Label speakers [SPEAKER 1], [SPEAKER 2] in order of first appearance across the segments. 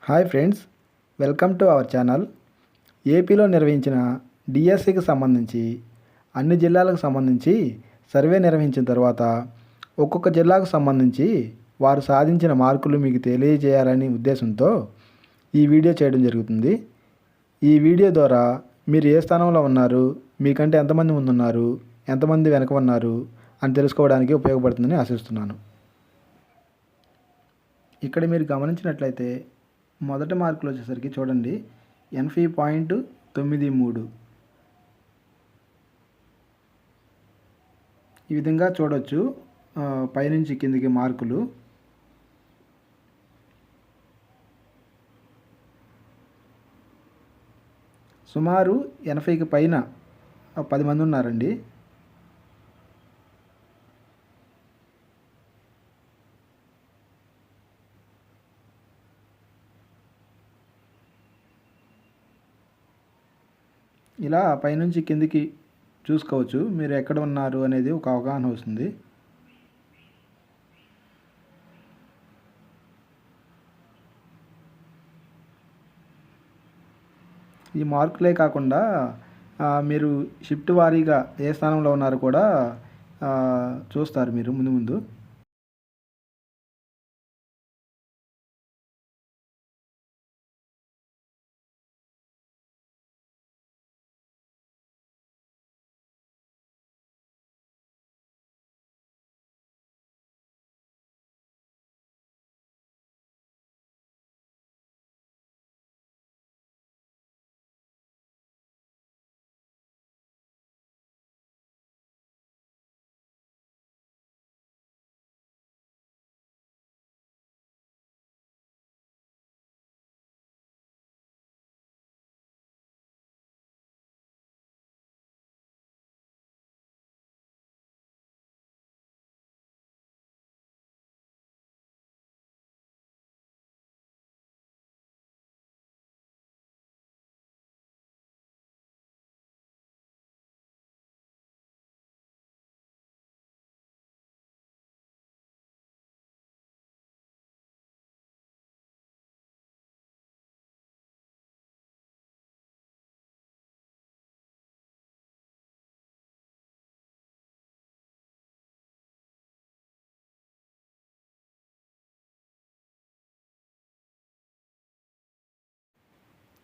[SPEAKER 1] Hi friends, welcome to our channel. ఏపీలో నిర్వహించిన డిఎస్సికి సంబంధించి అన్ని జిల్లాలకు సంబంధించి సర్వే నిర్వహించిన తర్వాత ఒక్కొక్క జిల్లాకు సంబంధించి వారు సాధించిన మార్కులు మీకు తెలియజేయాలని ఉద్దేశంతో ఈ వీడియో చేయడం జరుగుతుంది. ఈ వీడియో ద్వారా మీరు ఏ స్థానంలో ఉన్నారు, మీకంటే ఎంతమంది ముందున్నారు, ఎంతమంది వెనక ఉన్నారు అని తెలుసుకోవడానికి ఉపయోగపడుతుందని ఆశిస్తున్నాను. ఇక్కడ మీరు గమనించినట్లయితే మొదటి మార్కులు వచ్చేసరికి చూడండి 80.93. ఈ విధంగా చూడవచ్చు పైనుంచి కిందికి మార్కులు. సుమారు 80కి పైన 10 మంది ఉన్నారండి. ఇలా పైనుంచి కిందికి చూసుకోవచ్చు, మీరు ఎక్కడ ఉన్నారు అనేది ఒక అవగాహన వస్తుంది. ఈ మార్కులే కాకుండా మీరు షిఫ్ట్ వారీగా ఏ స్థానంలో ఉన్నారో కూడా చూస్తారు మీరు ముందు ముందు.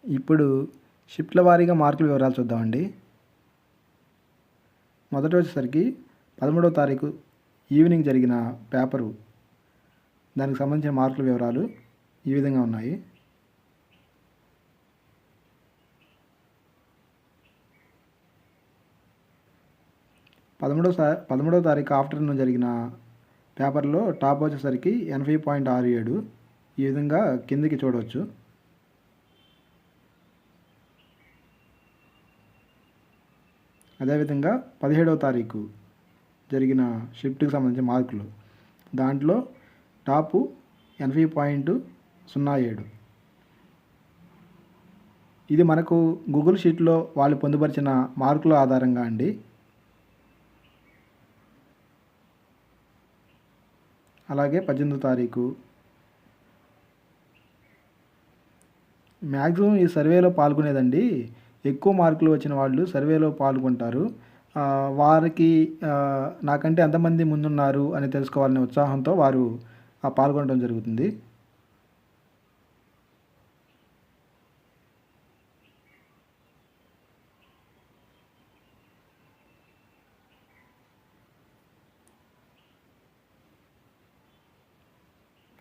[SPEAKER 1] ఇప్పుడు షిఫ్ట్ల వారీగా మార్కుల వివరాలు చూద్దామండి. మొదట వచ్చేసరికి 13వ తారీఖు ఈవినింగ్ జరిగిన పేపరు, దానికి సంబంధించిన మార్కుల వివరాలు ఈ విధంగా ఉన్నాయి. పదమూడవ తారీఖు ఆఫ్టర్నూన్ జరిగిన పేపర్లో టాప్ వచ్చేసరికి 80.67. ఈ విధంగా కిందికి చూడవచ్చు. అదేవిధంగా 17వ తారీఖు జరిగిన షిఫ్ట్కి సంబంధించిన మార్కులు, దాంట్లో టాపు 80.07. ఇది మనకు గూగుల్ షీట్లో వాళ్ళు పొందుపరిచిన మార్కుల ఆధారంగా అండి. అలాగే 18వ తారీఖు. మ్యాక్సిమం ఈ సర్వేలో పాల్గొనేదండి ఎక్కువ మార్కులు వచ్చిన వాళ్ళు సర్వేలో పాల్గొంటారు. వారికి నాకంటే ఎంతమంది ముందున్నారు అని తెలుసుకోవాలనే ఉత్సాహంతో వారు పాల్గొనడం జరుగుతుంది.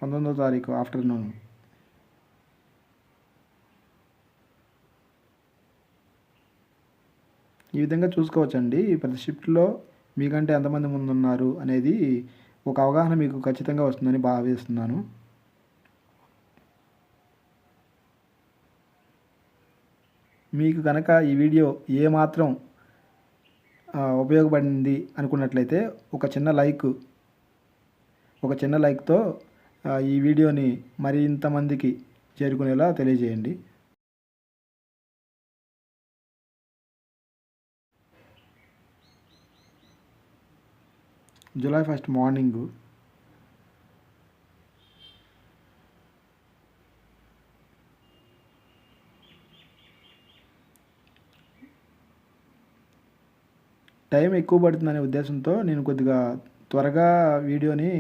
[SPEAKER 1] పంతొమ్మిదవ తారీఖు ఆఫ్టర్నూన్. ఈ విధంగా చూసుకోవచ్చండి. ప్రతి షిఫ్ట్లో మీకంటే ఎంతమంది ముందున్నారు అనేది ఒక అవగాహన మీకు ఖచ్చితంగా వస్తుందని భావిస్తున్నాను. మీకు కనుక ఈ వీడియో ఏమాత్రం ఉపయోగపడింది అనుకున్నట్లయితే ఒక చిన్న లైక్తో ఈ వీడియోని మరింతమందికి చేరుకునేలా తెలియజేయండి. జూలై 1 మార్నింగు టైం ఎక్కువ పడుతుందనే ఉద్దేశంతో నేను కొద్దిగా త్వరగా వీడియోని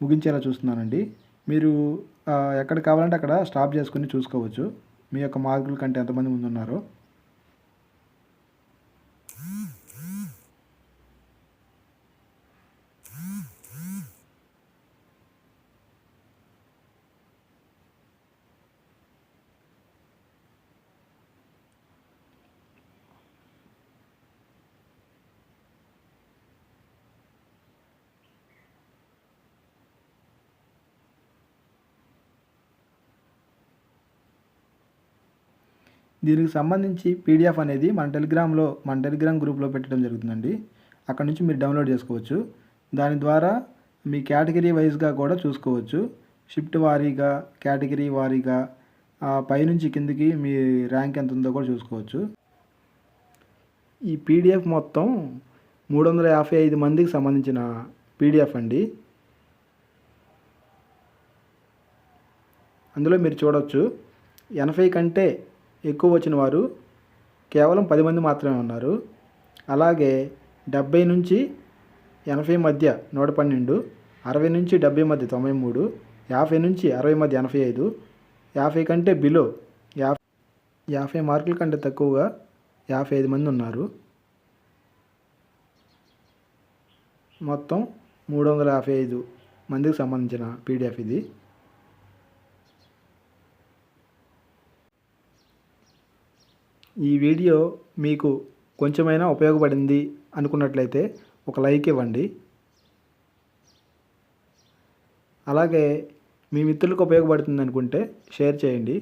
[SPEAKER 1] ముగించేలా చూస్తున్నానండి. మీరు ఎక్కడ కావాలంటే అక్కడ స్టాప్ చేసుకొని చూసుకోవచ్చు. మీ యొక్క మార్కుల కంటే ఎంతమంది ముందున్నారో. దీనికి సంబంధించి పీడిఎఫ్ అనేది మన టెలిగ్రామ్ గ్రూప్లో పెట్టడం జరుగుతుందండి. అక్కడ నుంచి మీరు డౌన్లోడ్ చేసుకోవచ్చు. దాని ద్వారా మీ కేటగిరీ వైజ్గా కూడా చూసుకోవచ్చు. షిఫ్ట్ వారీగా, కేటగిరీ వారీగా పైనుంచి కిందికి మీ ర్యాంక్ ఎంత ఉందో కూడా చూసుకోవచ్చు. ఈ పీడిఎఫ్ మొత్తం 355 మందికి సంబంధించిన పీడిఎఫ్ అండి. అందులో మీరు చూడవచ్చు 80 కంటే ఎక్కువ వచ్చిన వారు కేవలం 10 మంది మాత్రమే ఉన్నారు. అలాగే 70 నుంచి 80 మధ్య 112, 60 నుంచి 70 మధ్య 93, 50 నుంచి 60 మధ్య 85, 50 కంటే బిలో 50 మార్కుల కంటే తక్కువగా 55 మంది ఉన్నారు. మొత్తం 355 మందికి సంబంధించిన పీడిఎఫ్ ఇది. ఈ వీడియో మీకు కొంచెమైనా ఉపయోగపడింది అనుకున్నట్లయితే ఒక లైక్ ఇవ్వండి. అలాగే మీ మిత్రులకు ఉపయోగపడుతుంది అనుకుంటే షేర్ చేయండి.